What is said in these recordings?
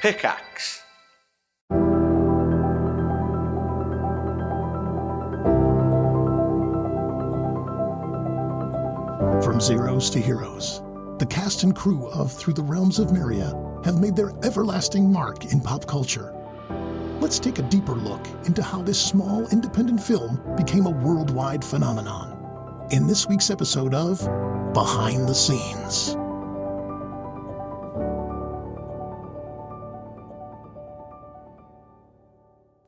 Pickaxe. From zeros to heroes, the cast and crew of Through the Realms of Myria have made their everlasting mark in pop culture. Let's take a deeper look into how this small independent film became a worldwide phenomenon in this week's episode of Behind the Scenes.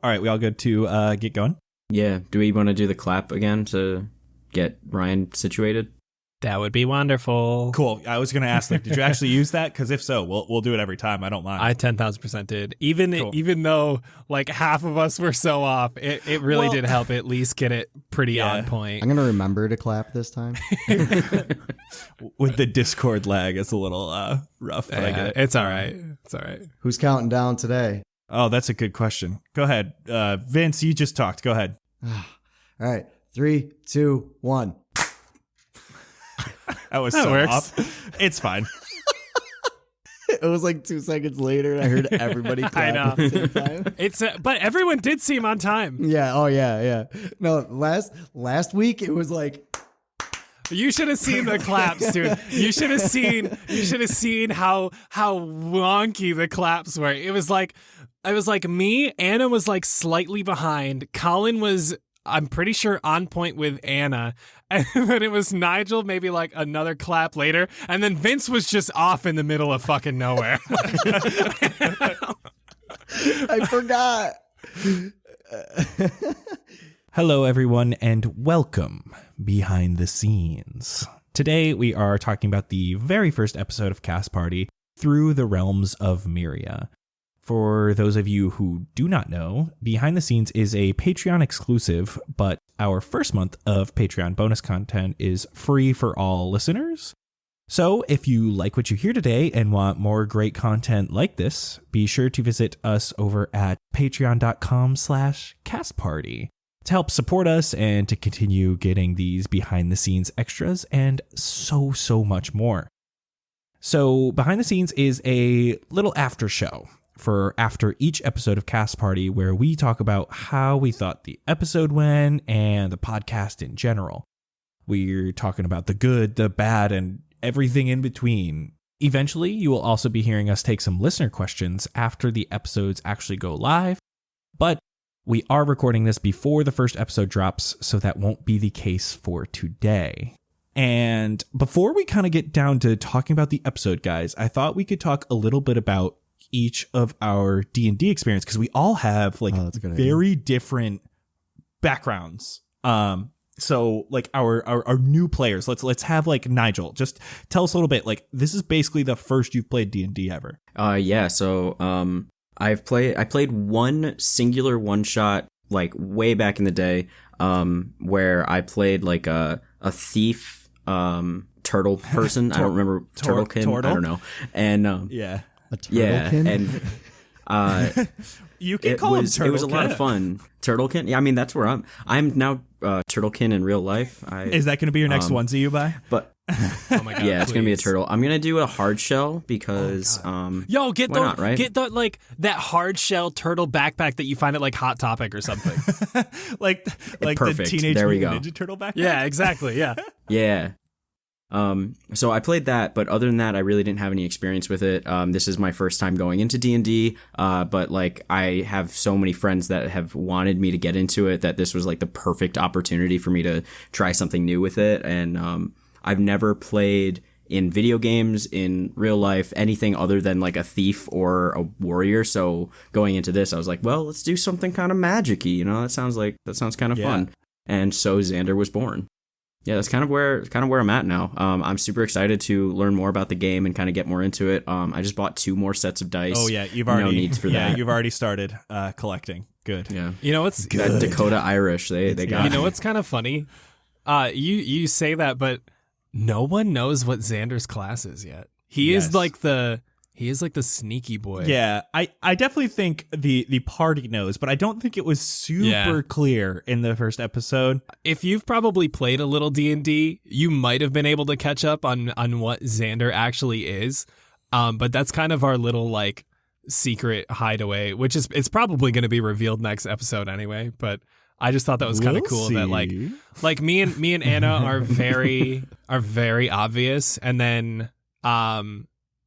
All right, we all good to get going? Yeah. Do we want to do the clap again to get Ryan situated? That would be wonderful. Cool. I was going to ask, like, did you actually use that? Because if so, we'll do it every time. I don't mind. I 10,000% did. Even though like half of us were so off, it really did help at least get it pretty on point. I'm going to remember to clap this time. With the Discord lag, it's a little rough. But I get it. It's all right. It's all right. Who's counting down today? Oh, that's a good question. Go ahead. Vince, you just talked. Go ahead. All right. 3, 2, 1. That was That so works. off. It's fine. It was like 2 seconds later, and I heard everybody clap I know. at the same time. But everyone did seem on time. Yeah. Oh, yeah. No, last week it was like. You should have seen the claps, dude. You should have seen how wonky the claps were. It was like me, Anna was like slightly behind. Colin was, I'm pretty sure, on point with Anna. And then it was Nigel, maybe like another clap later. And then Vince was just off in the middle of fucking nowhere. I forgot. Hello, everyone, and welcome Behind the Scenes. Today, we are talking about the very first episode of Cast Party, Through the Realms of Myria. For those of you who do not know, Behind the Scenes is a Patreon exclusive, but our first month of Patreon bonus content is free for all listeners. So if you like what you hear today and want more great content like this, be sure to visit us over at patreon.com/castparty to help support us and to continue getting these behind the scenes extras and so much more. So Behind the Scenes is a little after show for after each episode of Cast Party, where we talk about how we thought the episode went and the podcast in general. We're talking about the good, the bad, and everything in between. Eventually, you will also be hearing us take some listener questions after the episodes actually go live, but we are recording this before the first episode drops, so that won't be the case for today. And before we kind of get down to talking about the episode, guys, I thought we could talk a little bit about each of our D&D experience, because we all have like very different backgrounds. So like our new players, let's have like Nigel, just tell us a little bit, like this is basically the first you've played D&D ever. So I played one singular one shot like way back in the day, where I played like a thief turtle person. I don't remember, turtlekin. I don't know. And yeah. A turtlekin? and you can call him Turtlekin. It was a lot of fun. Turtlekin? Yeah, I mean that's where I'm now Turtlekin in real life. Is that going to be your next onesie you buy? But Oh my God, yeah, it's please. gonna be a turtle. I'm gonna do a hard shell because Yo, get why not, right? Get the like that hard shell turtle backpack that you find at like Hot Topic or something. like Perfect. The Teenage There we Mutant go. Ninja Turtle backpack? Yeah, exactly. Yeah. Yeah. So I played that, but other than that, I really didn't have any experience with it. This is my first time going into D&D, but like I have so many friends that have wanted me to get into it that this was like the perfect opportunity for me to try something new with it. And I've never played in video games, in real life, anything other than like a thief or a warrior. So going into this, I was like, well, let's do something kind of magic-y, you know? That sounds kind of fun. And so Xander was born. Yeah, that's kind of where I'm at now. I'm super excited to learn more about the game and kind of get more into it. I just bought 2 more sets of dice. Oh yeah, you've already no needs for that. You've already started collecting. Good. Yeah. You know what's That Dakota Irish, they got. You know what's kind of funny? You say that, but no one knows what Xander's class is yet. He is like the sneaky boy. Yeah, I definitely think the party knows, but I don't think it was super clear in the first episode. If you've probably played a little D&D, you might have been able to catch up on what Xander actually is. But that's kind of our little like secret hideaway, which is it's probably going to be revealed next episode anyway. But I just thought that was kind of cool that like me and Anna are very obvious, and then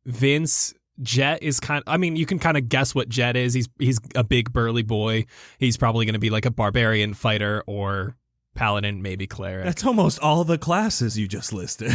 Vince. Jet is I mean, you can kind of guess what Jet is. He's a big burly boy. He's probably going to be like a barbarian fighter or paladin, maybe cleric. That's almost all the classes you just listed.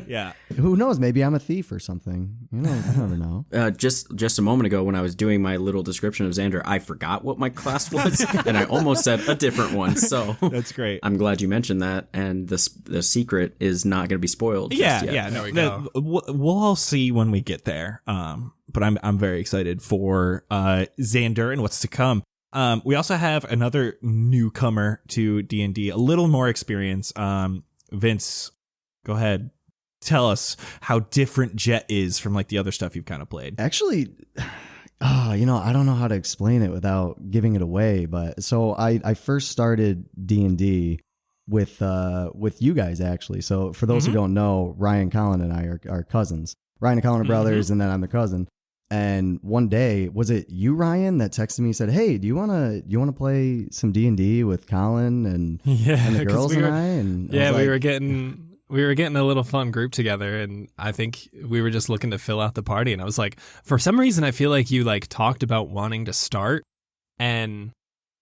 Yeah. Who knows? Maybe I'm a thief or something. You know, I never know. Just a moment ago when I was doing my little description of Xander, I forgot what my class was, and I almost said a different one. So that's great. I'm glad you mentioned that, and the secret is not going to be spoiled. Yeah, just yet. yeah. There we go. We'll all see when we get there. But I'm very excited for Xander and what's to come. We also have another newcomer to D&D, a little more experience. Vince, go ahead. Tell us how different Jet is from like the other stuff you've kind of played. Actually, I don't know how to explain it without giving it away. But so I first started D&D with you guys, actually. So for those who don't know, Ryan, Colin, and I are cousins. Ryan and Colin are brothers, and then I'm the cousin. And one day, was it you, Ryan, that texted me and said, "Hey, do you wanna play some D&D with Colin and the girls and I?" And I was we like, were getting a little fun group together, and I think we were just looking to fill out the party. And I was like, for some reason, I feel like you like talked about wanting to start, and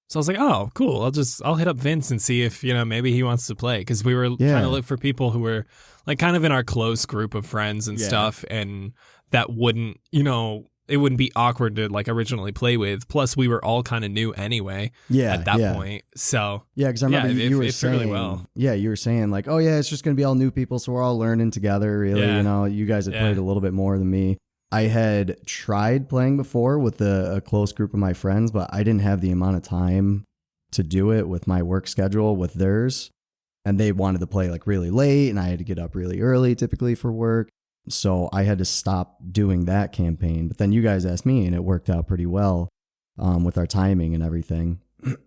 so I was like, oh, cool. I'll hit up Vince and see if maybe he wants to play, because we were trying to look for people who were like kind of in our close group of friends and stuff, and that wouldn't, it wouldn't be awkward to like originally play with. Plus, we were all kind of new anyway at that point. So because I remember you were saying, really well. You were saying like, oh yeah, it's just going to be all new people, so we're all learning together. Really, you guys had played a little bit more than me. I had tried playing before with a close group of my friends, but I didn't have the amount of time to do it with my work schedule with theirs. And they wanted to play like really late, and I had to get up really early typically for work. So I had to stop doing that campaign. But then you guys asked me, and it worked out pretty well with our timing and everything.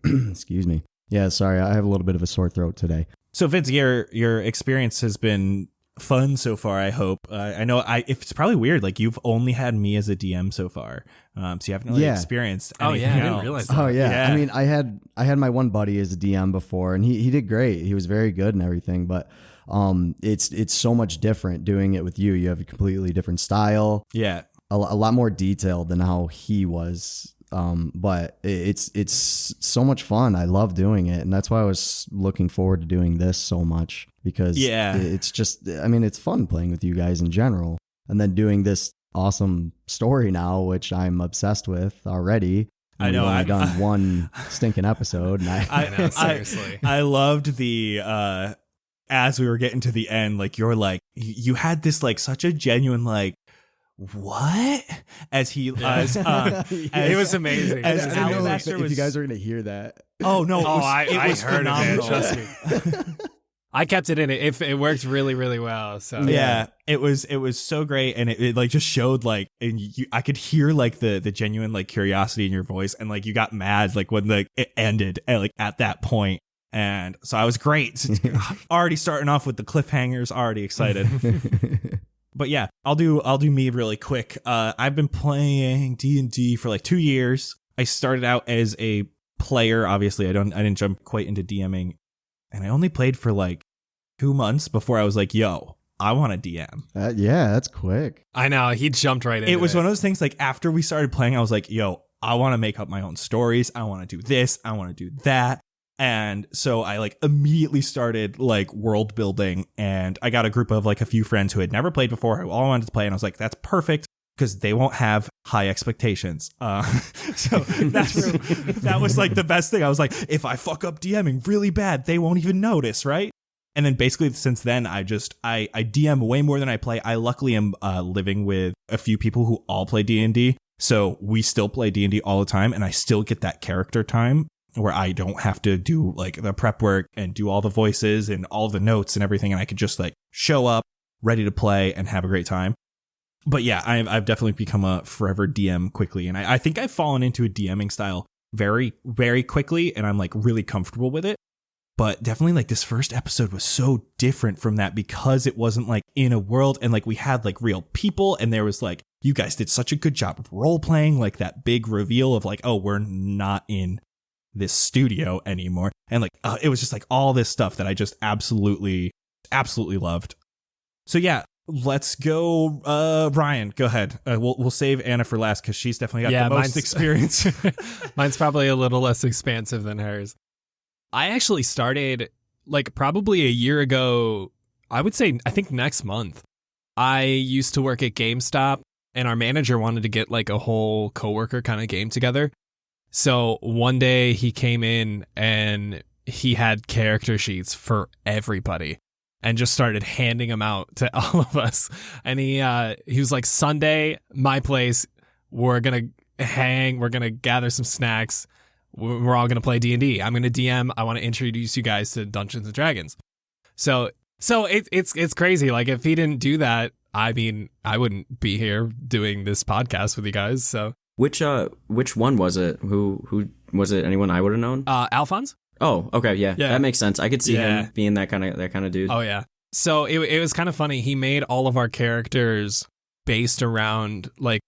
Excuse me. Yeah, sorry. I have a little bit of a sore throat today. So Vince, your experience has been fun so far, I hope. I know it's probably weird. Like, you've only had me as a DM so far. So you haven't really experienced anything I else. didn't realize that. Oh, yeah. I mean, I had my one buddy as a DM before, and he did great. He was very good and everything, but it's so much different doing it with you. You have a completely different style. Yeah. A lot more detailed than how he was. But it's so much fun. I love doing it, and that's why I was looking forward to doing this so much, because it's just, I mean, it's fun playing with you guys in general, and then doing this awesome story now, which I'm obsessed with already. I know. I've done one stinking episode, and I know, seriously. I loved the as we were getting to the end, like, you're like, you had this like such a genuine like, what? As he it was amazing. I didn't know if you guys were going to hear that. Oh no! I was heard phenomenal. it, man, trust me. I kept it in. It worked really, really well. So yeah, it was so great, and it like just showed like, and I could hear like the genuine like curiosity in your voice, and like you got mad like when it ended at that point. And so I was great. Already starting off with the cliffhangers, already excited. But yeah, I'll do me really quick. I've been playing D&D for like 2 years. I started out as a player. Obviously, I didn't jump quite into DMing, and I only played for like 2 months before I was like, yo, I want a DM. Yeah, that's quick. I know, he jumped right in. It was one of those things, like, after we started playing, I was like, yo, I want to make up my own stories. I want to do this. I want to do that. And so I like immediately started like world building, and I got a group of like a few friends who had never played before who all wanted to play. And I was like, that's perfect, because they won't have high expectations. So that was like the best thing. I was like, if I fuck up DMing really bad, they won't even notice, right? And then basically since then, I DM way more than I play. I luckily am living with a few people who all play D&D. So we still play D&D all the time, and I still get that character time where I don't have to do like the prep work and do all the voices and all the notes and everything. And I could just like show up ready to play and have a great time. But yeah, I've definitely become a forever DM quickly. And I think I've fallen into a DMing style very, very quickly, and I'm like really comfortable with it. But definitely like this first episode was so different from that, because it wasn't like in a world, and like we had like real people, and there was like, you guys did such a good job of role playing, like that big reveal of like, oh, we're not in this studio anymore. And like, it was just like all this stuff that I just absolutely loved. So yeah, let's go. Ryan, go ahead. We'll save Anna for last because she's definitely got the most experience. Mine's probably a little less expansive than hers. I actually started like probably a year ago. I think next month. I used to work at GameStop, and our manager wanted to get like a whole coworker kind of game together. So one day he came in and he had character sheets for everybody and just started handing them out to all of us. And he was like, Sunday, my place, we're going to hang, we're going to gather some snacks. We're all going to play D&D. I'm going to DM. I want to introduce you guys to Dungeons and Dragons. So it's crazy. Like if he didn't do that, I mean, I wouldn't be here doing this podcast with you guys. So which one was it? Who was it? Anyone I would have known? Alphonse. Oh, okay, yeah, that makes sense. I could see him being that kind of dude. Oh yeah. So it was kind of funny. He made all of our characters based around like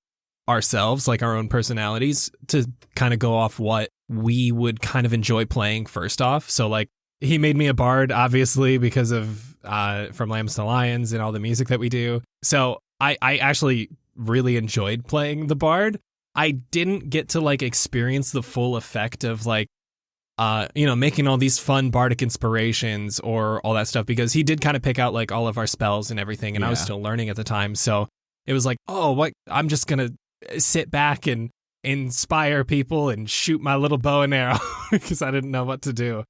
ourselves, like our own personalities, to kind of go off what we would kind of enjoy playing first off. So like he made me a bard, obviously, because of from Lambs to Lions and all the music that we do. So I actually really enjoyed playing the bard. I didn't get to like experience the full effect of like making all these fun bardic inspirations or all that stuff, because he did kind of pick out like all of our spells and everything, and I was still learning at the time. So it was like, oh, what? I'm just gonna sit back and inspire people and shoot my little bow and arrow because I didn't know what to do.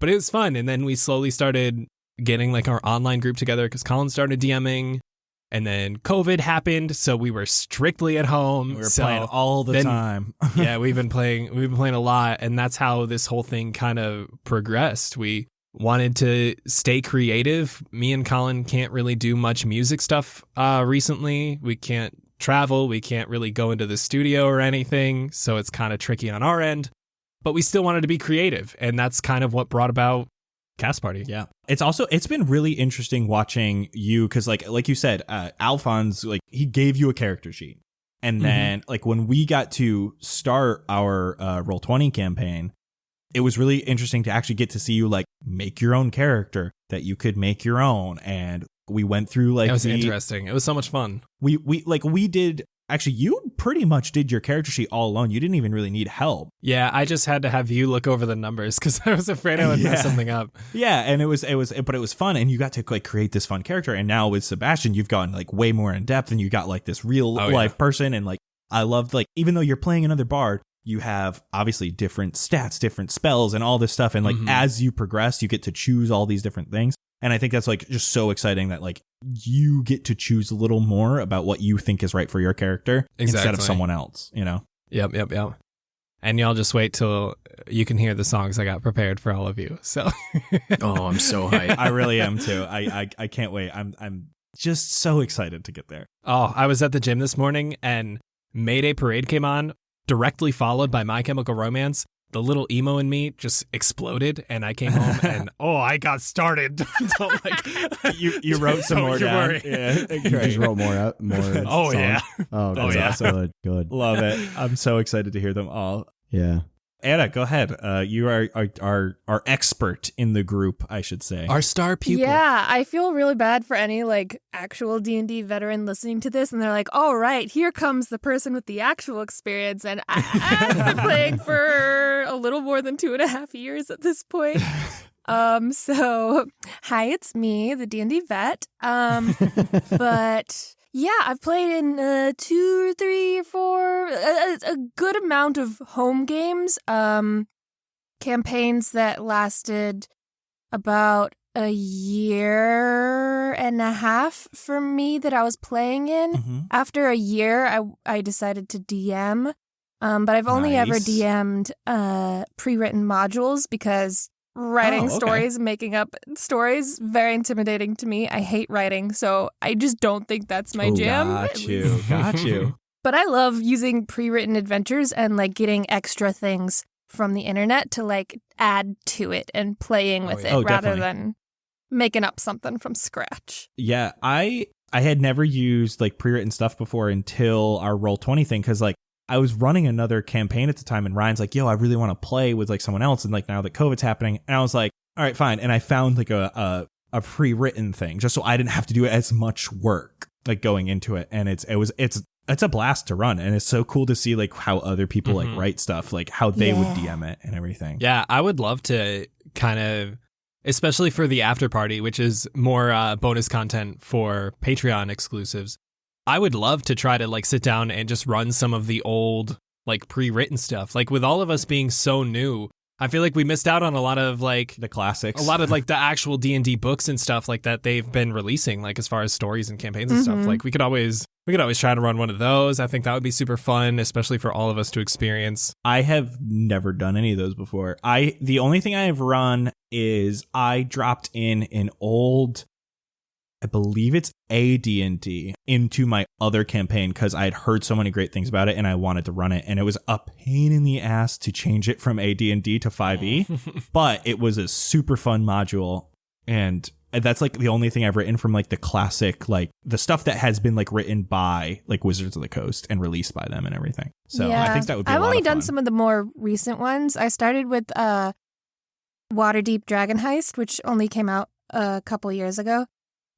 But it was fun. And then we slowly started getting like our online group together because Colin started DMing, and then COVID happened, so we were strictly at home. We were playing all the time. Yeah, we've been playing a lot, and that's how this whole thing kind of progressed. We wanted to stay creative. Me and Colin can't really do much music stuff recently. We can't travel. We can't really go into the studio or anything, so it's kind of tricky on our end. But we still wanted to be creative, and that's kind of what brought about Cast Party. Yeah. It's been really interesting watching you, because like you said, Alphonse, like he gave you a character sheet. And then like when we got to start our Roll20 campaign, it was really interesting to actually get to see you like make your own character that you could make your own. And we went through like, it was interesting. It was so much fun. We did. Actually, you pretty much did your character sheet all alone. You didn't even really need help. Yeah, I just had to have you look over the numbers because I was afraid I would mess something up. Yeah, and it was fun, and you got to like create this fun character. And now with Sebastian, you've gone like way more in depth, and you got like this real life person. And like I loved, like, even though you're playing another bard, you have obviously different stats, different spells, and all this stuff. And like as you progress, you get to choose all these different things. And I think that's like just so exciting that like you get to choose a little more about what you think is right for your character instead of someone else, you know? Yep. And y'all just wait till you can hear the songs I got prepared for all of you. So oh, I'm so hyped. I really am too. I can't wait. I'm just so excited to get there. Oh, I was at the gym this morning and Mayday Parade came on, directly followed by My Chemical Romance. The little emo in me just exploded, and I came home and I got started. So, like, you wrote some more down. Yeah, you just wrote more. Oh songs. yeah. Oh yeah. So good. Love it. I'm so excited to hear them all. Yeah. Anna, go ahead. You are our expert in the group, I should say. Our star pupil. Yeah, I feel really bad for any like actual D&D veteran listening to this, and they're like, "All right, here comes the person with the actual experience," and I've been playing for a little more than 2.5 years at this point. So hi, it's me, the D&D vet. But. Yeah, I've played in 2 or 3 or 4, a good amount of home games, campaigns that lasted about a year and a half for me that I was playing in. After a year, I decided to DM, but I've only ever DM'd pre-written modules because writing stories, making up stories, very intimidating to me. I hate writing, so I just don't think that's my jam. Got you. But I love using pre-written adventures and like getting extra things from the internet to like add to it and playing with it rather than making up something from scratch. Yeah, I I had never used like pre-written stuff before until our Roll20 thing, because like I was running another campaign at the time, and Ryan's like, yo, I really want to play with like someone else, and like now that COVID's happening, and I was like, all right, fine. And I found like a pre-written thing just so I didn't have to do as much work like going into it, and it's a blast to run, and it's so cool to see like how other people like write stuff, like how they would DM it and everything. Yeah, I would love to kind of, especially for the after party, which is more bonus content for Patreon exclusives. I would love to try to like sit down and just run some of the old like pre-written stuff. Like with all of us being so new, I feel like we missed out on a lot of like The classics. a lot of like the actual D&D books and stuff like that they've been releasing, like as far as stories and campaigns and stuff. Like we could always try to run one of those. I think that would be super fun, especially for all of us to experience. I have never done any of those before. The only thing I have run is I dropped in an old, I believe it's AD&D, into my other campaign because I had heard so many great things about it and I wanted to run it, and it was a pain in the ass to change it from AD&D to 5e, but it was a super fun module, and that's like the only thing I've written from like the classic, like the stuff that has been like written by like Wizards of the Coast and released by them and everything. So I think that would be I've a lot only of done fun. some of the more recent ones. I started with Waterdeep Dragon Heist, which only came out a couple years ago.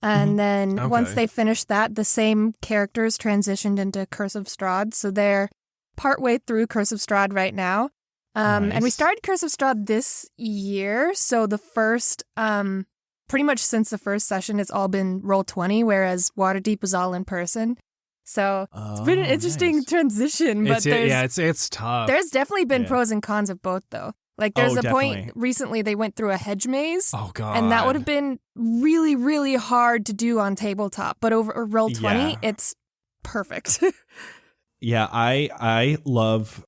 And then once they finished that, the same characters transitioned into Curse of Strahd. So they're partway through Curse of Strahd right now. And we started Curse of Strahd this year. So the first, pretty much since the first session, it's all been Roll20, whereas Waterdeep was all in person. So it's been an interesting transition. But It's tough. there's definitely been pros and cons of both, though. Like there's a definitely. point recently they went through a hedge maze. Oh god. And that would have been really, really hard to do on tabletop. But over Roll20, it's perfect. Yeah, I love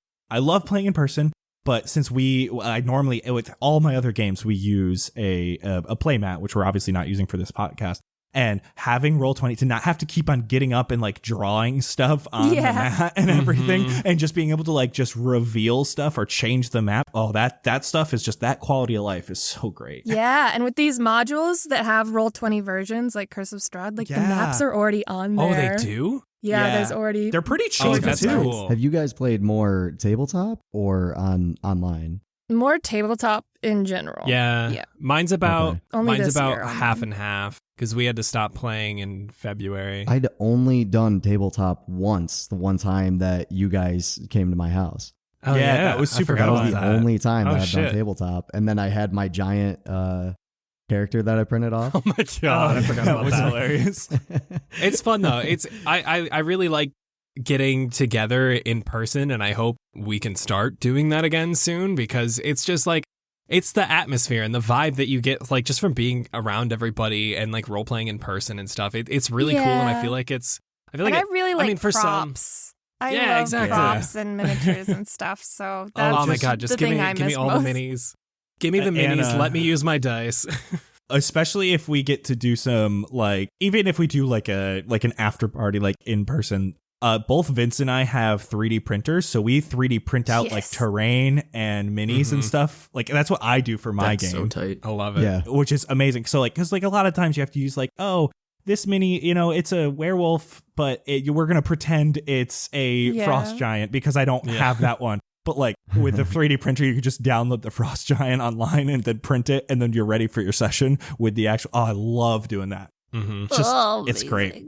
playing in person, but since I normally, with all my other games, we use a play mat, which we're obviously not using for this podcast. And having Roll20 to not have to keep on getting up and like drawing stuff on the map and everything, and just being able to like just reveal stuff or change the map. Oh, that stuff is just, that quality of life is so great. Yeah, and with these modules that have Roll20 versions like Curse of Strahd, like the maps are already on there. Oh, they do? Yeah, there's already. They're pretty cheap Oh, that's too. cool. Have you guys played more tabletop or online? More tabletop in general. Yeah. Mine's about Only this year half online. and half because we had to stop playing in February. I'd only done tabletop once, the one time that you guys came to my house. Oh, Yeah, that was I super forgot That was about the that. only time Oh, that I've done shit. tabletop. And then I had my giant character that I printed off. Oh my god, I forgot that about was that. hilarious. It's fun though. I really like getting together in person, and I hope we can start doing that again soon because it's just like it's the atmosphere and the vibe that you get like just from being around everybody and like role playing in person and stuff. It's really cool, and I feel like I really like for props. I Yeah, love exactly. props and miniatures and stuff. So that's oh my god, just the give thing me I give me miss all most. the minis. Give me the minis. And, Let me use my dice. Especially if we get to do some like, even if we do like an after party like in person. Both Vince and I have 3D printers, so we 3D print out like terrain and minis and stuff. Like that's what I do for my That's game. so tight. I love it. Yeah. Which is amazing. So like, because like a lot of times you have to use like, oh, this mini, it's a werewolf, but we're gonna pretend it's a frost giant because I don't have that one. But like with the 3D printer, you can just download the frost giant online and then print it, and then you're ready for your session with the actual. Oh, I love doing that. Mm-hmm. It's great.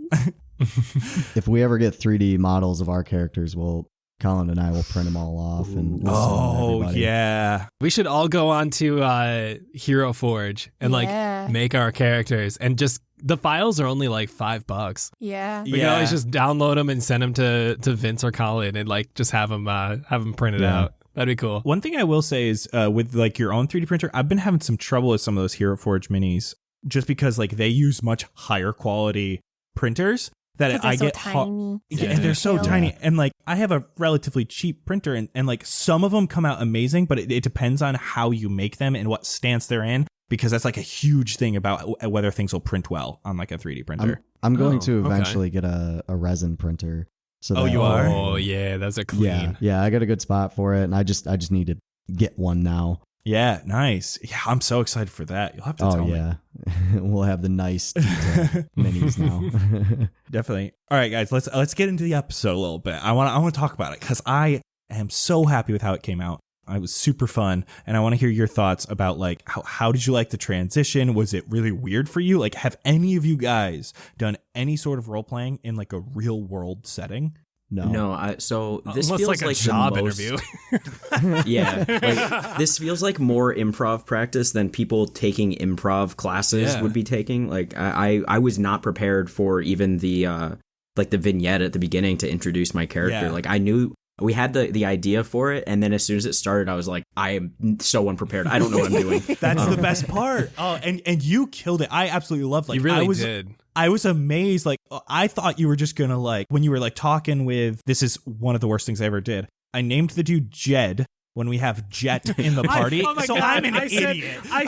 If we ever get 3D models of our characters, Colin and I will print them all off and list them to everybody. Yeah. We should all go on to Hero Forge and like make our characters, and just the files are only like $5. Yeah. We can always just download them and send them to Vince or Colin and like just have them printed out. That'd be cool. One thing I will say is with like your own 3D printer, I've been having some trouble with some of those Hero Forge minis just because like they use much higher quality printers that I get tiny. Yeah, they're so tiny. And like I have a relatively cheap printer and like some of them come out amazing, but it depends on how you make them and what stance they're in, because that's like a huge thing about whether things will print well on like a 3D printer. I'm going to eventually get a resin printer. So you are? Oh yeah, those are clean. Yeah, I got a good spot for it, and I just need to get one now. Yeah, nice. Yeah, I'm so excited for that. You'll have to tell me. Oh, yeah. We'll have the nice detail minis now. Definitely. All right, guys, let's get into the episode a little bit. I want to talk about it because I am so happy with how it came out. It was super fun, and I want to hear your thoughts about like how did you like the transition? Was it really weird for you? Like, have any of you guys done any sort of role playing in like a real world setting? No. So this Almost feels like a the job most- interview. Yeah, like, this feels like more improv practice than people taking improv classes would be taking. Like I was not prepared for even the like the vignette at the beginning to introduce my character. Yeah. Like I knew we had the idea for it, and then as soon as it started, I was like, I am so unprepared. I don't know what I'm doing. That's the best part. Oh, and you killed it. I absolutely loved. Like, You really did. I was amazed. Like, I thought you were just gonna like when you were like talking with. This is one of the worst things I ever did. I named the dude Jed when we have Jet in the party. Oh my so God. I'm an idiot. I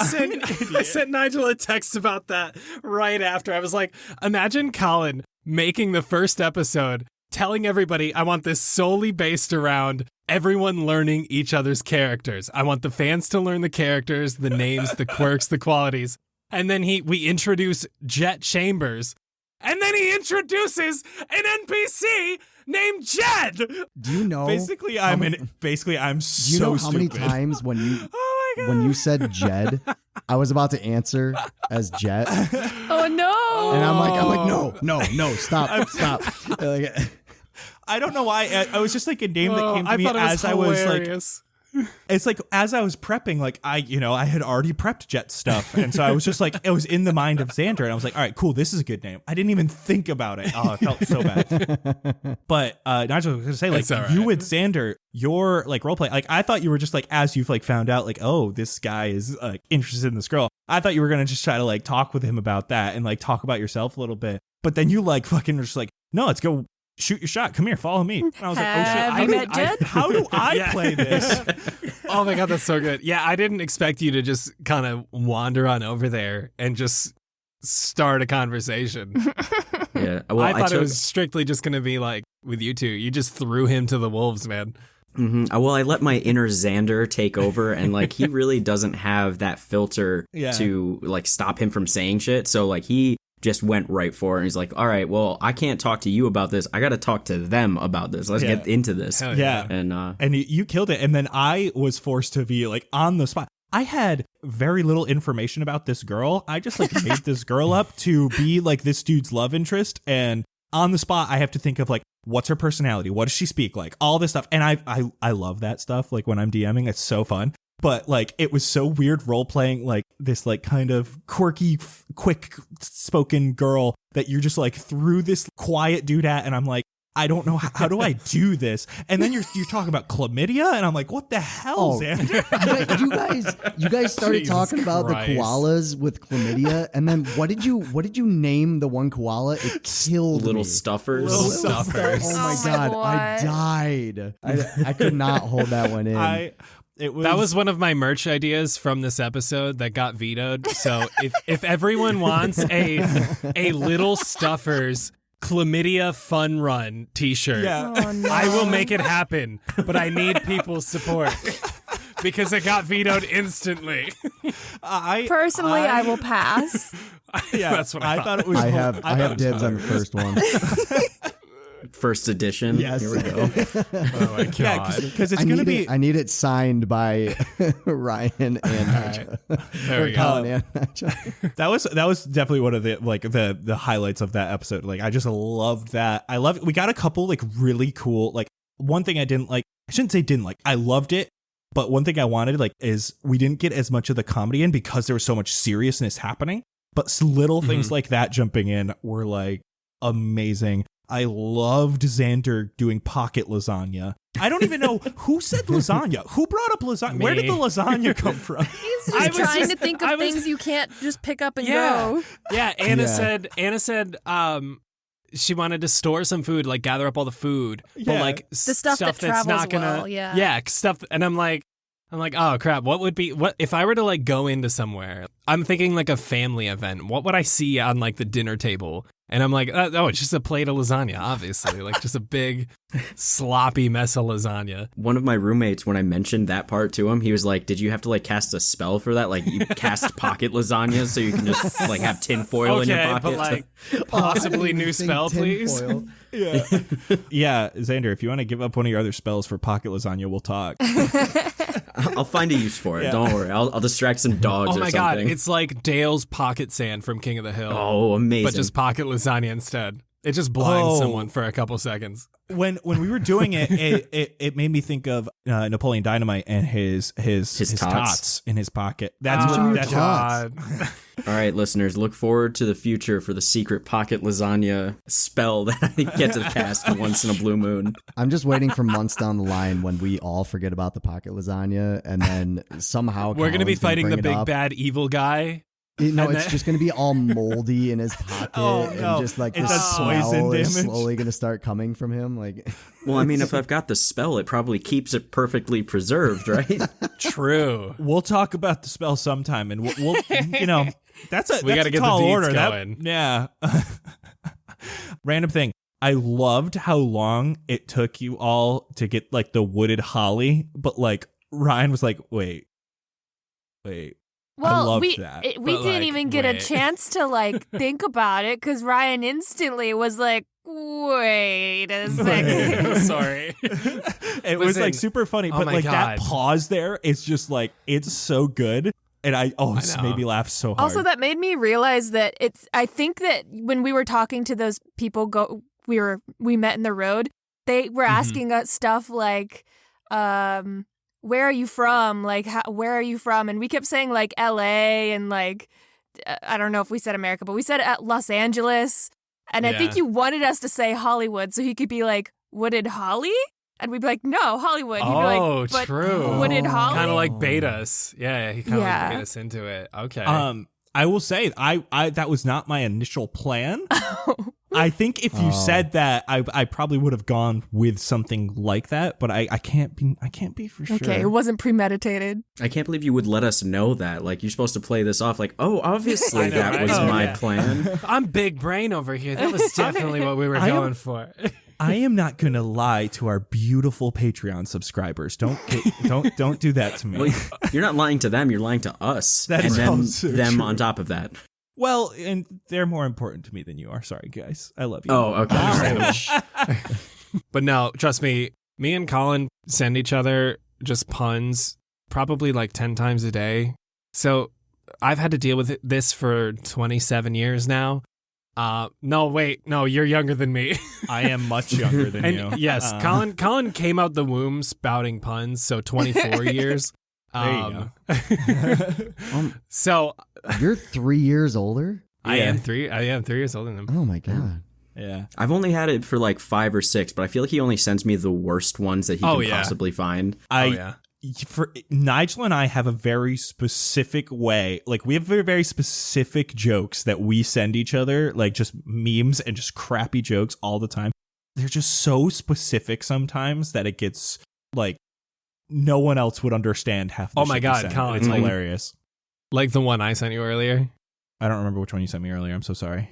sent Nigel a text about that right after. I was like, imagine Colin making the first episode, telling everybody, I want this solely based around everyone learning each other's characters. I want the fans to learn the characters, the names, the quirks, the qualities. And then we introduce Jet Chambers. And then he introduces an NPC named Jed. Do you know? Basically, I'm so Do you know stupid. how many times when you Oh my God. when you said Jed, I was about to answer as Jet, and Oh no! I'm like, no, stop. Like, I don't know why. I was just like a name that came to I me thought it as I was like. hilarious. It's like as I was prepping, like I had already prepped Jet stuff, and so I was just like, it was in the mind of Xander, and I was like, all right, cool, this is a good name. I didn't even think about it. Oh, it felt so bad. But Nigel, I was gonna say, like, It's all right. you with Xander, your like role play, like I thought you were just like as you've like found out, like, oh, this guy is interested in this girl. I thought you were gonna just try to like talk with him about that and like talk about yourself a little bit. But then you like fucking just like, no, let's go. Shoot your shot. Come here, follow me. And I was Have like, you met Jed? how do I play this? Oh my God, that's so good. Yeah, I didn't expect you to just kind of wander on over there and just start a conversation. Yeah, well, I thought it was strictly just going to be like with you two. You just threw him to the wolves, man. Mm-hmm. Well, I let my inner Xander take over, and like he really doesn't have that filter to like stop him from saying shit. So like he just went right for it, and he's like, all right, well, I can't talk to you about this. I got to talk to them about this. Let's get into this. Hell Yeah. And you killed it. And then I was forced to be like on the spot. I had very little information about this girl. I just like made this girl up to be like this dude's love interest. And on the spot, I have to think of like, what's her personality? What does she speak like? All this stuff. And I love that stuff. Like when I'm DMing, it's so fun. But like it was so weird role playing like this like kind of quirky, quick spoken girl that you're just like threw this quiet dude at, and I'm like, I don't know how do I do this? And then you're talking about chlamydia, and I'm like, what the hell, Xander? you guys started Jesus talking about Christ. the koalas with chlamydia, and then what did you name the one koala? It killed little me. stuffers. Little stuffers. Oh my Oh my God, I boy. died. I could not hold that one in. That was one of my merch ideas from this episode that got vetoed. So if everyone wants a Little Stuffers Chlamydia Fun Run t-shirt, Oh, no. I will make it happen, but I need people's support because it got vetoed instantly. Personally, I will pass. Yeah, That's what I thought it was. I have thought it was dibs on the first one. First edition. Yes. Here we go. Oh my God. Yeah, because it's gonna be. I need it signed by Ryan and There we go. Colin and Nigel. That was definitely one of the like the highlights of that episode. Like I just loved that. I love it. We got a couple like really cool like one thing I didn't like. I shouldn't say didn't like. I loved it, but one thing I wanted like is we didn't get as much of the comedy in because there was so much seriousness happening. But little things like that jumping in were like amazing. I loved Xander doing pocket lasagna. I don't even know who said lasagna. Who brought up lasagna? Where did the lasagna come from? He's I just was trying just- to think I of was- things you can't just pick up and Yeah. go. Yeah, Anna Yeah. said she wanted to store some food, like gather up all the food, but Yeah. like The stuff that that's travels not gonna well, yeah. stuff. And I'm like, I'm like, oh crap, what if I were to like go into somewhere? I'm thinking like a family event. What would I see on like the dinner table? And I'm like, oh, it's just a plate of lasagna, obviously. Like just a big sloppy mess of lasagna. One of my roommates, when I mentioned that part to him, he was like, did you have to like cast a spell for that? Like you cast pocket lasagna so you can just like have tinfoil in your pocket? But like possibly new spell, please. Yeah. Yeah, Xander, if you want to give up one of your other spells for pocket lasagna, we'll talk. I'll find a use for it. Yeah. Don't worry. I'll distract some dogs or something. Oh my god, it's like Dale's pocket sand from King of the Hill. Oh, amazing. But just pocket lasagna instead. It just blinds someone for a couple seconds. When we were doing it, it made me think of Napoleon Dynamite and his tots in his pocket. That's God. All right, listeners, look forward to the future for the secret pocket lasagna spell that I get to cast once in a blue moon. I'm just waiting for months down the line when we all forget about the pocket lasagna, and then somehow we're going to be fighting the big bad evil guy. It's just going to be all moldy in his pocket, and just like the smell is slowly going to start coming from him. Like, well, I mean, if I've got the spell, it probably keeps it perfectly preserved, right? True. We'll talk about the spell sometime, and we'll we got to get the deets order going. Yeah. Random thing. I loved how long it took you all to get like the wooded holly, but like Ryan was like, wait. Well, we didn't even get a chance to like think about it because Ryan instantly was like, wait a second. Sorry. It was like super funny, but like that pause there, it's just like, it's so good. And it just made me laugh so hard. Also, that made me realize that I think that when we were talking to those people we met in the road, they were asking us stuff like, where are you from? Like, where are you from? And we kept saying like LA and like, I don't know if we said America, but we said Los Angeles. And I think you wanted us to say Hollywood so he could be like, Wooded Holly? And we'd be like, no, Hollywood. He'd be like, but true. Wooded Holly? Kind of like bait us. Yeah, he kind of like bait us into it. Okay. I will say, I that was not my initial plan. I think if you said that, I probably would have gone with something like that, but I can't be for sure. Okay, it wasn't premeditated. I can't believe you would let us know that. Like, you're supposed to play this off like, oh, obviously that was my plan. I'm big brain over here. That was definitely what we were going for. I am not going to lie to our beautiful Patreon subscribers. Don't do that to me. Well, you're not lying to them. You're lying to us. That is also them true. On top of that. Well, and they're more important to me than you are. Sorry, guys. I love you. Oh, okay. But no, trust me and Colin send each other just puns probably like 10 times a day. So I've had to deal with this for 27 years now. No, wait. No, you're younger than me. I am much younger than you. Yes, Colin came out the womb spouting puns, so 24 years. There you go. So you're 3 years older? I am 3 years older than him. Oh my god. Yeah. I've only had it for like 5 or 6, but I feel like he only sends me the worst ones that he can possibly find. For Nigel and I have a very specific way, like we have very, very specific jokes that we send each other, like just memes and just crappy jokes all the time. They're just so specific sometimes that it gets like no one else would understand half the Oh my god, Colin, it's hilarious. Like the one I sent you earlier. I don't remember which one you sent me earlier. I'm so sorry.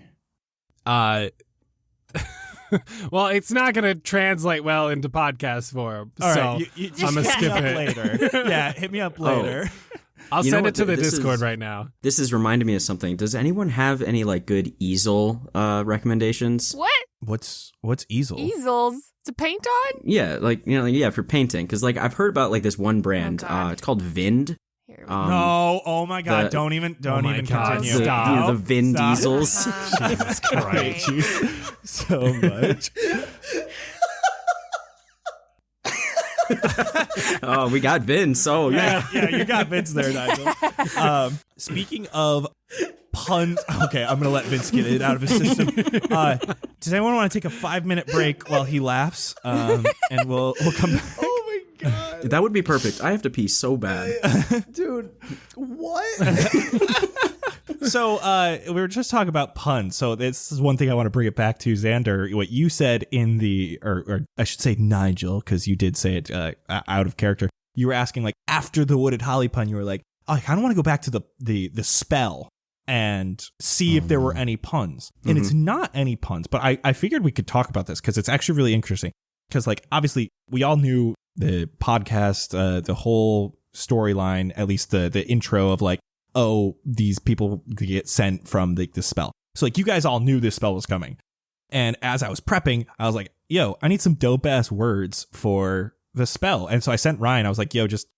Well, it's not going to translate well into podcast form, all so right, I'm going to skip it later. Yeah, hit me up later. I'll send it to the Discord right now. This is reminding me of something. Does anyone have any like good easel recommendations? What? What's easel? Easels to paint on? Yeah, like for painting. Because like I've heard about like this one brand. It's called Vind. No, oh my god! Don't even continue. Stop. The Vind easels. Jesus Christ! You so much. Oh, we got Vince. So yeah, you got Vince there, Nigel. Speaking of puns, okay, I'm gonna let Vince get it out of his system. Does anyone want to take a 5-minute break while he laughs? And we'll come back. Oh my god, that would be perfect. I have to pee so bad, dude. What? So we were just talking about puns. So this is one thing I want to bring it back to, Xander. What you said in or I should say Nigel, because you did say it out of character. you were asking like after the wooded holly pun, you were like, oh, I kind of want to go back to the spell and see if there were any puns. And it's not any puns, but I figured we could talk about this because it's actually really interesting. Because like obviously we all knew the podcast, the whole storyline, at least the intro of like, oh, these people get sent from the spell. So like you guys all knew this spell was coming. And as I was prepping, I was like, yo, I need some dope ass words for the spell. And so I sent Ryan, I was like, yo, just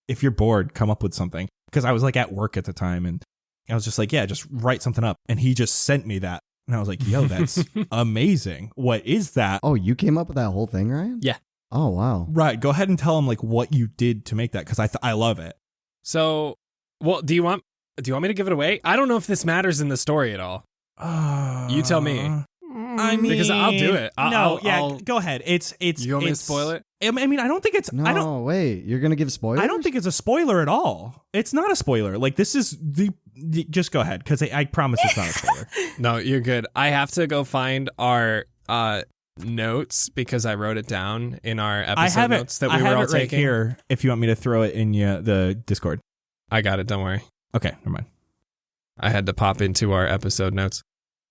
if you're bored, come up with something. Because I was like at work at the time and I was just like, yeah, just write something up. And he just sent me that. And I was like, yo, that's amazing. What is that? Oh, you came up with that whole thing, Ryan? Yeah. Oh, wow. Right. Go ahead and tell him like what you did to make that because I love it. So, well, do you want me to give it away? I don't know if this matters in the story at all. You tell me. I mean, because I'll do it. Go ahead. It's. You want me to spoil it? I mean, I don't think it's. No, wait. You're gonna give spoilers? I don't think it's a spoiler at all. It's not a spoiler. Like this is just go ahead because I promise it's not a spoiler. No, you're good. I have to go find our notes because I wrote it down in our episode notes that we were all taking. Right here. If you want me to throw it in the Discord, I got it. Don't worry. Okay, never mind. I had to pop into our episode notes,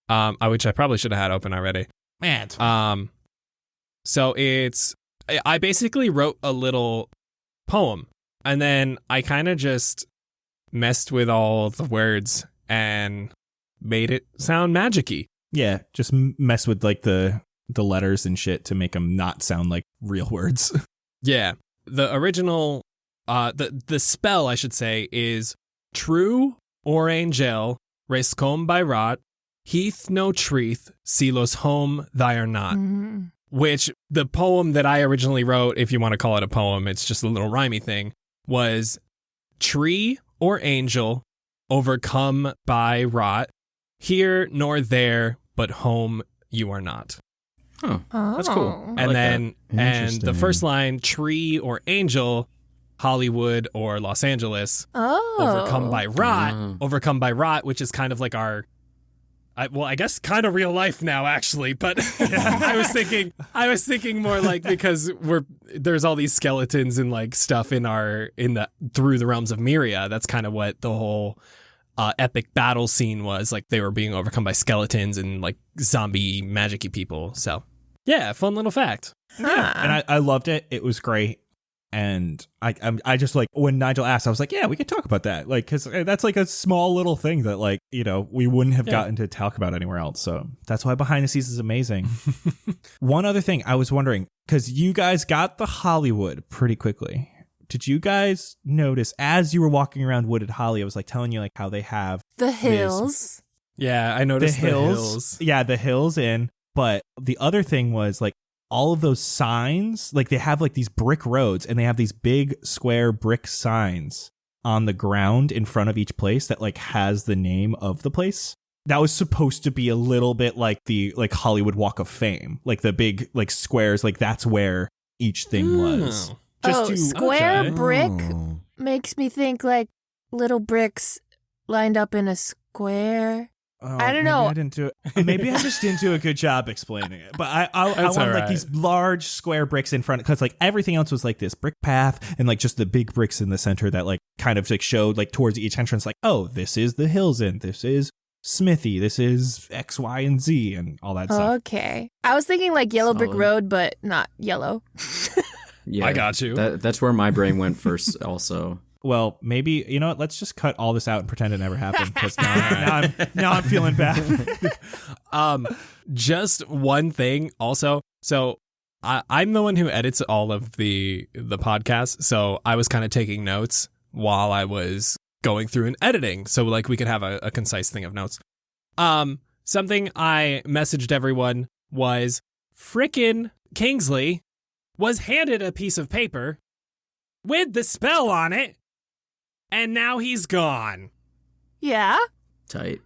which I probably should have had open already. Man. So I basically wrote a little poem, and then I kind of just messed with all the words and made it sound magic-y. Yeah, just mess with like the letters and shit to make them not sound like real words. Yeah. The original, the spell, I should say, is True or Angel, Rescom by Rot, Heath no Treeth, Silos home, thy or not. Mm-hmm. Which the poem that I originally wrote, if you want to call it a poem, it's just a little rhymey thing, was tree or angel, overcome by rot, here nor there, but home you are not. Oh, that's cool. And then, and the first line, tree or angel, Hollywood or Los Angeles, overcome by rot, which is kind of like our, I guess kind of real life now actually, but I was thinking more like because there's all these skeletons and like stuff through the realms of Myria. That's kind of what the whole epic battle scene was. Like they were being overcome by skeletons and like zombie magic-y people. So yeah, fun little fact. Yeah, and I loved it. It was great. And I just like when Nigel asked, I was like, yeah, we could talk about that. Like, because that's like a small little thing that like, you know, we wouldn't have gotten to talk about anywhere else. So that's why Behind the Scenes is amazing. One other thing I was wondering, because you guys got the Hollywood pretty quickly. Did you guys notice as you were walking around Wooded Holly, I was like telling you like how they have the hills. Yeah, I noticed the hills. Yeah, the hills in. But the other thing was like, all of those signs, like they have like these brick roads and they have these big square brick signs on the ground in front of each place that like has the name of the place. That was supposed to be a little bit like the like Hollywood Walk of Fame, like the big like squares, like that's where each thing was. Square brick makes me think like little bricks lined up in a square. Oh, I don't know. Maybe I just didn't do a good job explaining it. But I wanted like these large square bricks in front because like everything else was like this brick path and like just the big bricks in the center that like kind of like showed like towards each entrance like, oh, this is the Hills Inn, this is Smithy, this is X, Y, and Z and all that stuff. Okay. I was thinking like Yellow Brick Road, but not yellow. Yeah, I got you. That's where my brain went first also. Well, maybe, you know what, let's just cut all this out and pretend it never happened because now I'm feeling bad. Just one thing also. So I'm the one who edits all of the podcasts. So I was kind of taking notes while I was going through and editing. So like we could have a concise thing of notes. Something I messaged everyone was frickin' Kingsley was handed a piece of paper with the spell on it. And now he's gone. Yeah. Tight.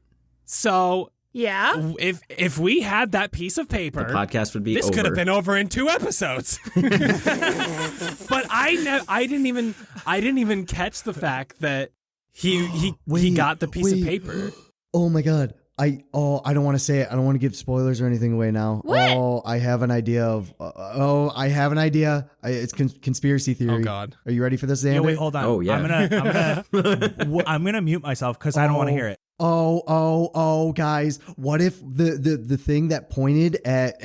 So yeah, if we had that piece of paper, the podcast would be this over. could have been over in 2 episodes. But I didn't even catch the fact that he got the piece of paper. Oh my god. I don't want to say it. I don't want to give spoilers or anything away now. What? Oh, I have an idea of. I have an idea. It's conspiracy theory. Oh God. Are you ready for this, Xander? Yo, wait, hold on. Oh, yeah. I'm gonna mute myself because I don't want to hear it. Guys, what if the thing that pointed at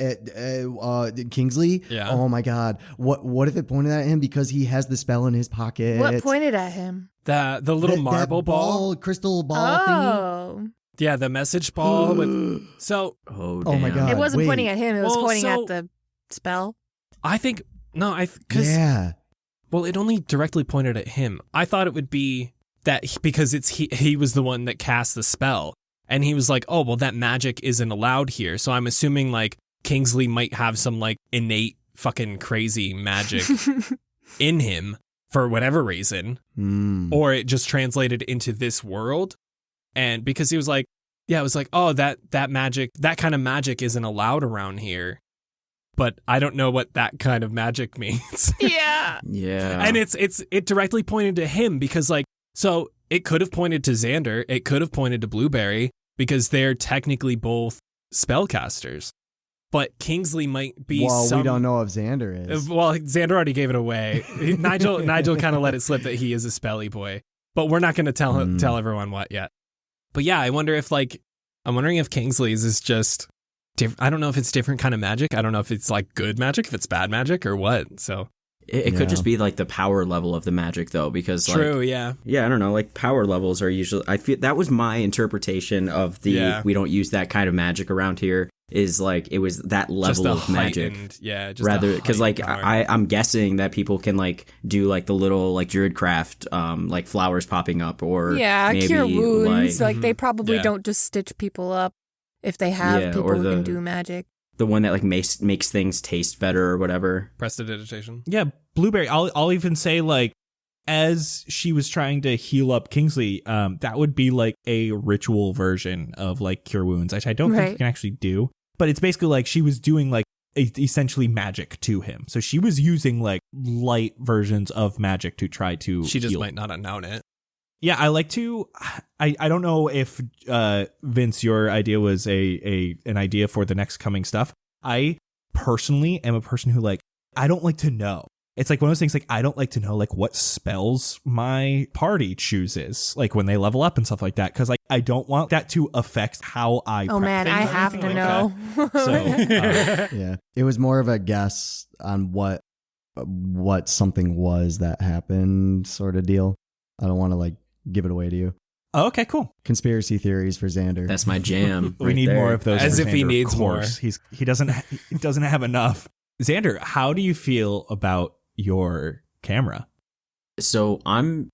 Kingsley? Yeah. Oh my God. What if it pointed at him because he has the spell in his pocket? What pointed at him? The little marble that ball. crystal ball thingy. Oh. Yeah, the message ball. So Oh, Oh my damn. God. It wasn't wait. pointing at him. It was Well, pointing so- at the spell. I think because Yeah. well, it only directly pointed at him. I thought it would be that because he was the one that cast the spell, and he was like, oh well, that magic isn't allowed here. So I'm assuming like Kingsley might have some like innate fucking crazy magic in him for whatever reason, or it just translated into this world. And because he was like, yeah, it was like, oh, that magic, that kind of magic isn't allowed around here. But I don't know what that kind of magic means. Yeah. Yeah. And it directly pointed to him because like, so it could have pointed to Xander. It could have pointed to Blueberry because they're technically both spellcasters. But Kingsley might be We don't know if Xander is. Well, Xander already gave it away. Nigel kind of let it slip that he is a spelly boy. But we're not going to tell everyone what yet. But yeah, I'm wondering if Kingsley's is just I don't know if it's different kind of magic. I don't know if it's like good magic, if it's bad magic or what. So it could just be like the power level of the magic though, because true, like, yeah. Yeah, I don't know, like power levels are usually, I feel that was my interpretation of the we don't use that kind of magic around here, is like it was that level of magic. Yeah, just rather because like power. I'm guessing that people can like do like the little like druid craft like flowers popping up or Yeah, maybe cure wounds. like Like they probably Yeah. don't just stitch people up if they have Yeah, people or who can the- do magic. the one that like makes things taste better or whatever. Prestidigitation. Yeah, Blueberry. I'll even say like, as she was trying to heal up Kingsley, that would be like a ritual version of like cure wounds, which I don't think Right. you can actually do. But it's basically like she was doing like essentially magic to him. So she was using like light versions of magic to try to She just heal. might not have known it. Yeah, I like to. I don't know if Vince, your idea was an idea for the next coming stuff. I personally am a person who like I don't like to know. It's like one of those things like I don't like to know like what spells my party chooses like when they level up and stuff like that, because like I don't want that to affect how I. Oh prep man, things I or have anything to like know. that. So Yeah. It was more of a guess on what something was that happened sort of deal. I don't want to like give it away to you. oh, okay, cool. Conspiracy theories for Xander. That's my jam. We right need there. more of those. As for if he Xander, of needs more. course. He doesn't have enough. Xander, how do you feel about your camera? So I'm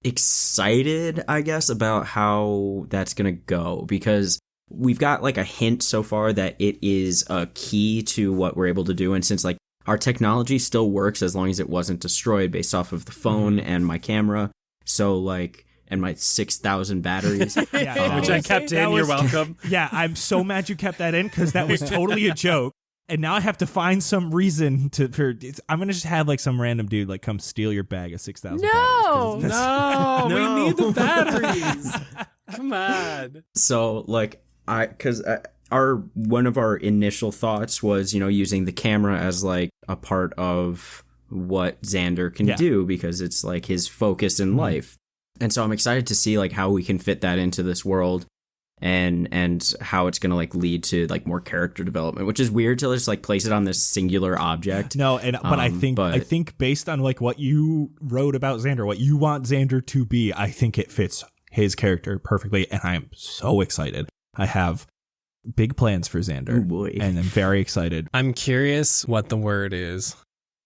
excited, I guess, about how that's going to go, because we've got like a hint so far that it is a key to what we're able to do. And since like our technology still works as long as it wasn't destroyed based off of the phone and my camera. So like, and my 6,000 batteries. Yeah, Which I kept in. You're welcome. Yeah, I'm so mad you kept that in because that was totally a joke. And now I have to find some reason I'm going to just have like some random dude like come steal your bag of 6,000 No. batteries. No, No. we need the batteries. Come on. So like one of our initial thoughts was, using the camera as like a part of what Xander can do, because it's like his focus in life. And so I'm excited to see like how we can fit that into this world and how it's going to like lead to like more character development, which is weird to just like place it on this singular object. No, but I think based on like what you wrote about Xander, what you want Xander to be, I think it fits his character perfectly, and I am so excited. I have big plans for Xander, Oh boy. and I'm very excited. I'm curious what the word is.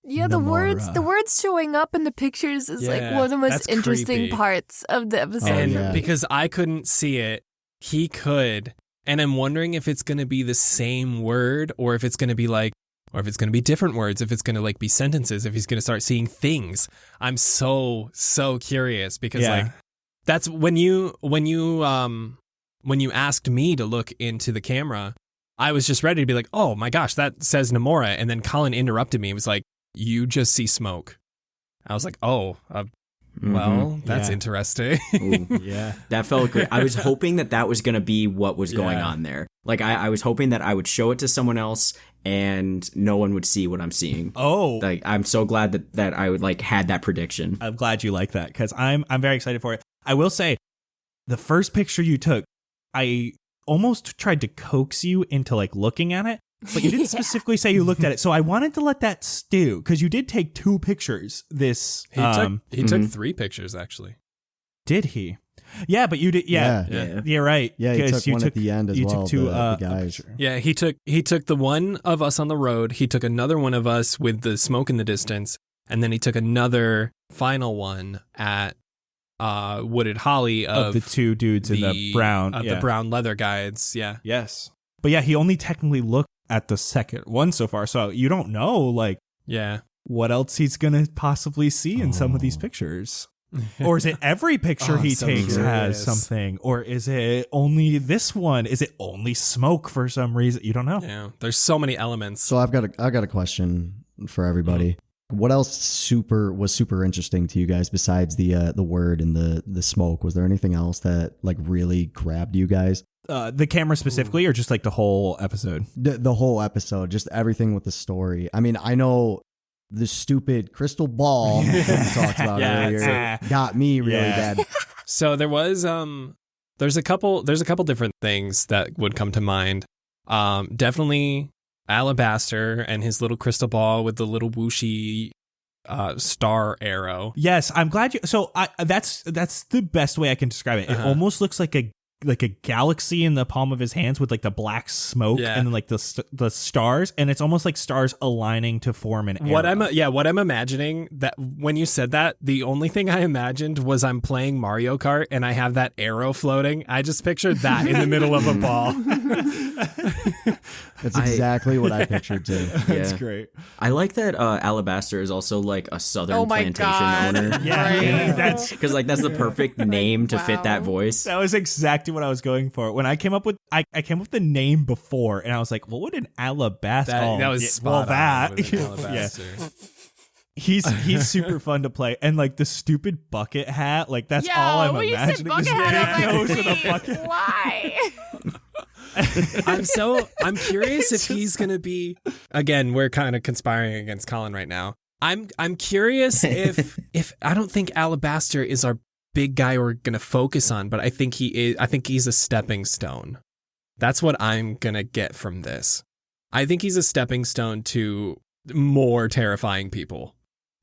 Yeah, the words showing up in the pictures is like Yeah, one of the most that's interesting creepy. parts of the episode. And yeah. because I couldn't see it, he could. And I'm wondering if it's going to be the same word, or if it's going to be like, or if it's going to be different words, if it's going to like be sentences, if he's going to start seeing things. I'm so curious, because like that's when you asked me to look into the camera, I was just ready to be like, oh my gosh, that says Namora. And then Colin interrupted me. He was like, you just see smoke. I was like, oh, Well, that's Yeah. interesting. Ooh. Yeah. That felt great. I was hoping that was going to be what was going on there. Like, I was hoping that I would show it to someone else and no one would see what I'm seeing. Oh, Like, I'm so glad that I would like had that prediction. I'm glad you like that because I'm very excited for it. I will say, the first picture you took, I almost tried to coax you into like looking at it, but you didn't specifically say you looked at it. So I wanted to let that stew because you did take 2 pictures. He took 3 pictures actually. Did he? Yeah, but you did. Yeah, you're right. Yeah, he took one at the end as well. You took 2 the guys. Yeah, he took the one of us on the road. He took another one of us with the smoke in the distance, and then he took another final one at Wooded Holly of the 2 dudes in the brown the brown leather guides. Yeah. Yes, but yeah, he only technically looked at the second one so far, so you don't know like what else he's gonna possibly see in some of these pictures. Or is it every picture he takes has something? Or is it only this one? Is it only smoke for some reason? You don't know. Yeah, there's so many elements. So I've got a question for everybody. What else was super interesting to you guys besides the word and the smoke? Was there anything else that like really grabbed you guys? The camera specifically, or just like the whole episode? The whole episode, just everything with the story. I mean, I know the stupid crystal ball we talked about earlier got me really bad. So there was there's a couple different things that would come to mind. Definitely Alabaster and his little crystal ball with the little whooshy star arrow. Yes, I'm glad you. So that's the best way I can describe it. It almost looks like a galaxy in the palm of his hands with like the black smoke and then like the stars, and it's almost like stars aligning to form an arrow. What I'm imagining, that when you said that, the only thing I imagined was I'm playing Mario Kart and I have that arrow floating. I just pictured that in the middle of a ball. That's exactly what I pictured too. That's great. I like that Alabaster is also like a southern plantation owner. Yeah, that's because like that's the perfect name to fit that voice. That was exactly what I was going for. When I came up with I came up with the name before, and I was like, what would an Alabaster? That was spot on with an Alabaster. He's super fun to play, and like the stupid bucket hat, like that's all I'm imagining. Bucket hat, nose with a bucket. Why? I'm curious if he's gonna be, again, we're kind of conspiring against Colin right now. I'm curious if I don't think Alabaster is our big guy we're gonna focus on, but I think he is. I think he's a stepping stone. That's what I'm gonna get from this. I think he's a stepping stone to more terrifying people.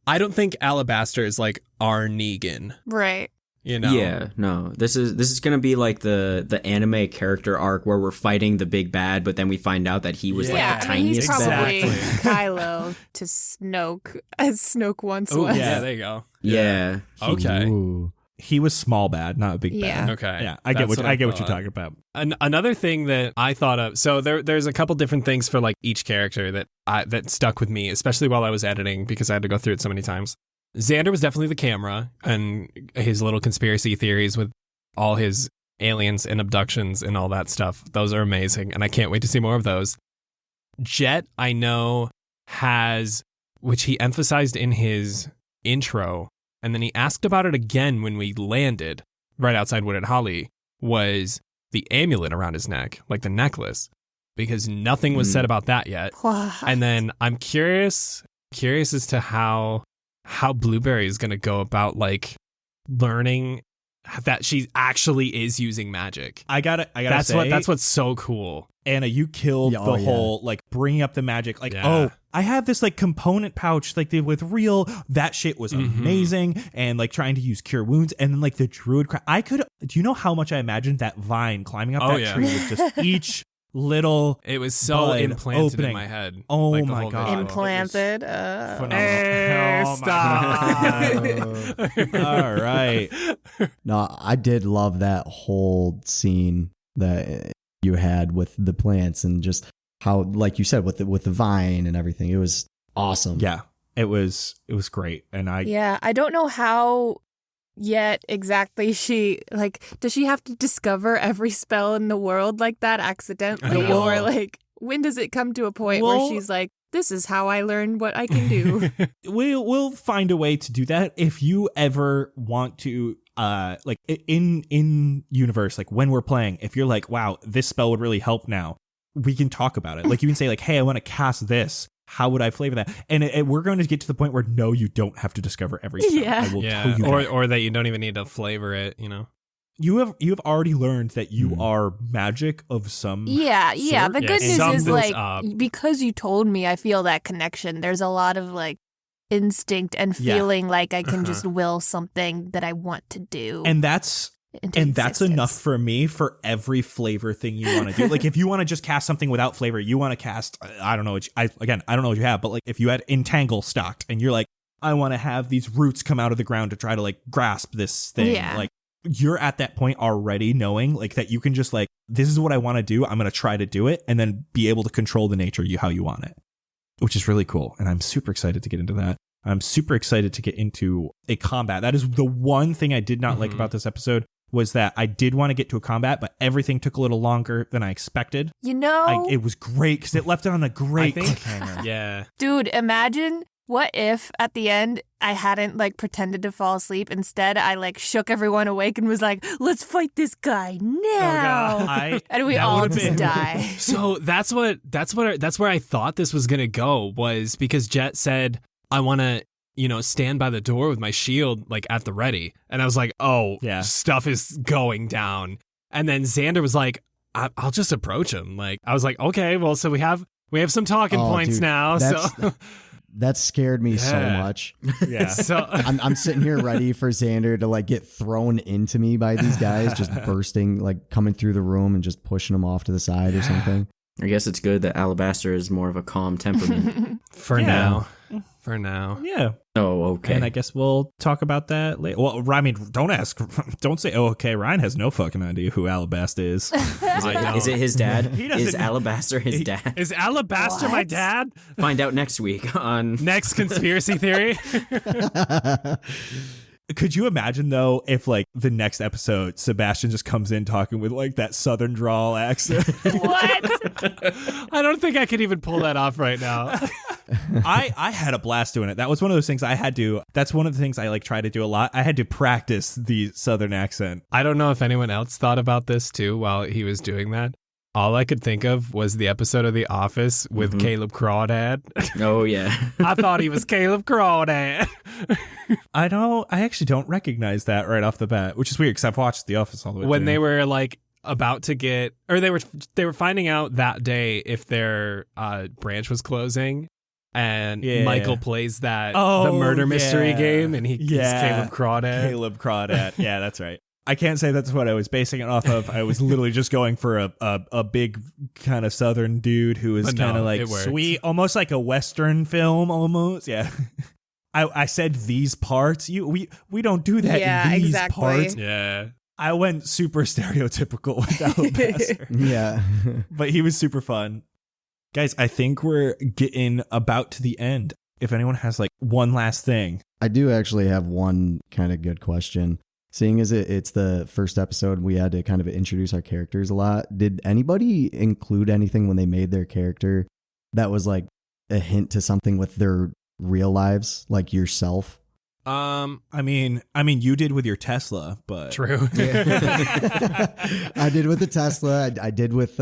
I don't think Alabaster is like our Negan. Right. You know? Yeah, no. This is gonna be like the anime character arc where we're fighting the big bad, but then we find out that he was like the tiniest he's probably bad. Kylo to Snoke, as Snoke once was. Yeah, there you go. Yeah. Okay. Ooh. He was small bad, not a big bad. Okay. Yeah, I get what you're talking about. Another thing that I thought of, so there's a couple different things for like each character that stuck with me, especially while I was editing because I had to go through it so many times. Xander was definitely the camera and his little conspiracy theories with all his aliens and abductions and all that stuff. Those are amazing, and I can't wait to see more of those. Jet, I know, has, which he emphasized in his intro, and then he asked about it again when we landed right outside Wooded Holly, was the amulet around his neck, like the necklace, because nothing was said about that yet. What? And then I'm curious as to how Blueberry is going to go about like learning that she actually is using magic. I gotta say, that's what's so cool. Anna, you killed whole like bringing up the magic. Like, I have this like component pouch like with real. That shit was amazing, and like trying to use cure wounds, and then like the druid. Do you know how much I imagined that vine climbing up that tree with just each little? It was so implanted in my head. Oh like my god! Implanted. Stop. All right. No, I did love that whole scene that you had with the plants and just how, like you said, with the vine and everything. It was awesome. Yeah, it was great, and I don't know how yet exactly she, like, does she have to discover every spell in the world like that accidentally, or like when does it come to a point where she's like, this is how I learned what I can do. We'll find a way to do that. If you ever want to, like in universe, like when we're playing, if you're like, wow, this spell would really help now, we can talk about it. Like you can say like, hey, I want to cast this. How would I flavor that? And we're going to get to the point where no, you don't have to discover every spell. Yeah. I will tell you that. Or that you don't even need to flavor it, you know? You have already learned that you are magic of some Yeah. sort. The good news is something's like up. because you told me, I feel that connection. There's a lot of like instinct and feeling like I can just will something that I want to do. And that's enough for me for every flavor thing you want to do. Like if you want to just cast something without flavor, you want to cast, I don't know what I don't know what you have, but like if you had Entangle stocked and you're like, I want to have these roots come out of the ground to try to like grasp this thing. Yeah. Like you're at that point already knowing like that you can just like, this is what I want to do. I'm going to try to do it and then be able to control the nature how you want it, which is really cool. And I'm super excited to get into that. I'm super excited to get into a combat. That is the one thing I did not like about this episode was that I did want to get to a combat, but everything took a little longer than I expected. You know, it was great because it left it on a great cliffhanger. Yeah. dude, imagine what if at the end I hadn't like pretended to fall asleep. Instead, I like shook everyone awake and was like, let's fight this guy now. And we all just die. So that's where I thought this was gonna go, was because Jet said, I wanna, stand by the door with my shield like at the ready. And I was like, oh, yeah, stuff is going down. And then Xander was like, I'll just approach him. Like I was like, okay, well, so we have some talking points now. So that scared me so much. Yeah. So I'm sitting here ready for Xander to like get thrown into me by these guys, just bursting, like coming through the room and just pushing them off to the side or something. I guess it's good that Alabaster is more of a calm temperament. For now. Yeah. Oh, okay. And I guess we'll talk about that later. Well, I mean, don't say, oh, okay, Ryan has no fucking idea who Alabaster is. Is it his dad? Is Alabaster his dad? Is Alabaster my dad? Find out next week on Next Conspiracy Theory. Could you imagine, though, if, like, the next episode, Sebastian just comes in talking with, like, that southern drawl accent? What? I don't think I could even pull that off right now. I had a blast doing it. That was one of those things I had to, that's one of the things I, like, try to do a lot. I had to practice the southern accent. I don't know if anyone else thought about this, too, while he was doing that. All I could think of was the episode of The Office with Caleb Crawdad. Oh, yeah. I thought he was Caleb Crawdad. I actually don't recognize that right off the bat, which is weird because I've watched The Office all the way When through. they were like about to get, or they were finding out that day if their branch was closing, and Michael plays that the murder mystery game, and he's Caleb Crawdad. Caleb Crawdad. Yeah, that's right. I can't say that's what I was basing it off of. I was literally just going for a big kind of southern dude who was kind of like sweet, almost like a Western film almost. Yeah. I said these parts. We don't do that in these parts. Yeah. I went super stereotypical with Alabaster. Yeah. But he was super fun. Guys, I think we're getting about to the end. If anyone has like one last thing. I do actually have one kind of good question. Seeing as it's the first episode, we had to kind of introduce our characters a lot. Did anybody include anything when they made their character that was like a hint to something with their real lives, like yourself? I mean, you did with your Tesla, but true. I did with the Tesla. I did with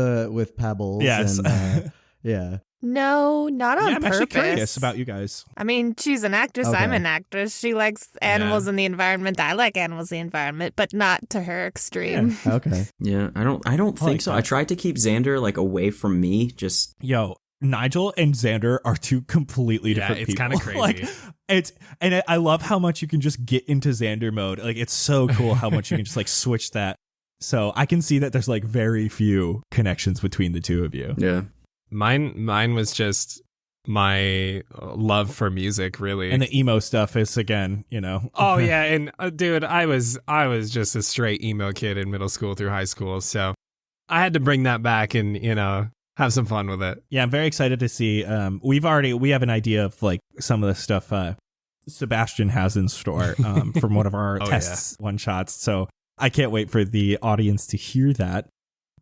Pebbles. Yes. And, yeah. No, not on I'm purpose. actually curious about you guys. I mean, she's an actress. Okay. I'm an actress. She likes animals in the environment. I like animals in the environment, but not to her extreme. Yeah. Okay. Yeah, I don't think so. that. I tried to keep Xander like away from me. Just Nigel and Xander are two completely different people. It's kind of crazy. Like, I love how much you can just get into Xander mode. Like, it's so cool how much you can just like switch that. So I can see that there's like very few connections between the two of you. yeah. Mine was just my love for music, really. And the emo stuff is again, Oh yeah, and dude, I was just a straight emo kid in middle school through high school, so I had to bring that back and have some fun with it. Yeah, I'm very excited to see. We have an idea of like some of the stuff Sebastian has in store from one of our tests one shots. So I can't wait for the audience to hear that.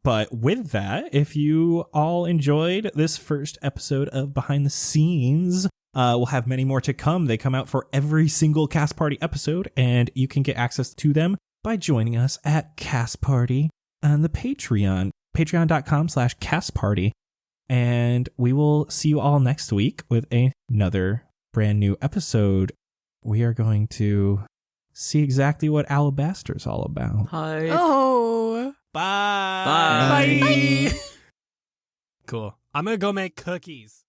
But with that, if you all enjoyed this first episode of Behind the Scenes, we'll have many more to come. They come out for every single Cast Party episode, and you can get access to them by joining us at Cast Party on the Patreon, patreon.com/castparty. And we will see you all next week with another brand new episode. We are going to see exactly what Alabaster's all about. Hi. Oh. Bye. Bye. Cool. I'm going to go make cookies.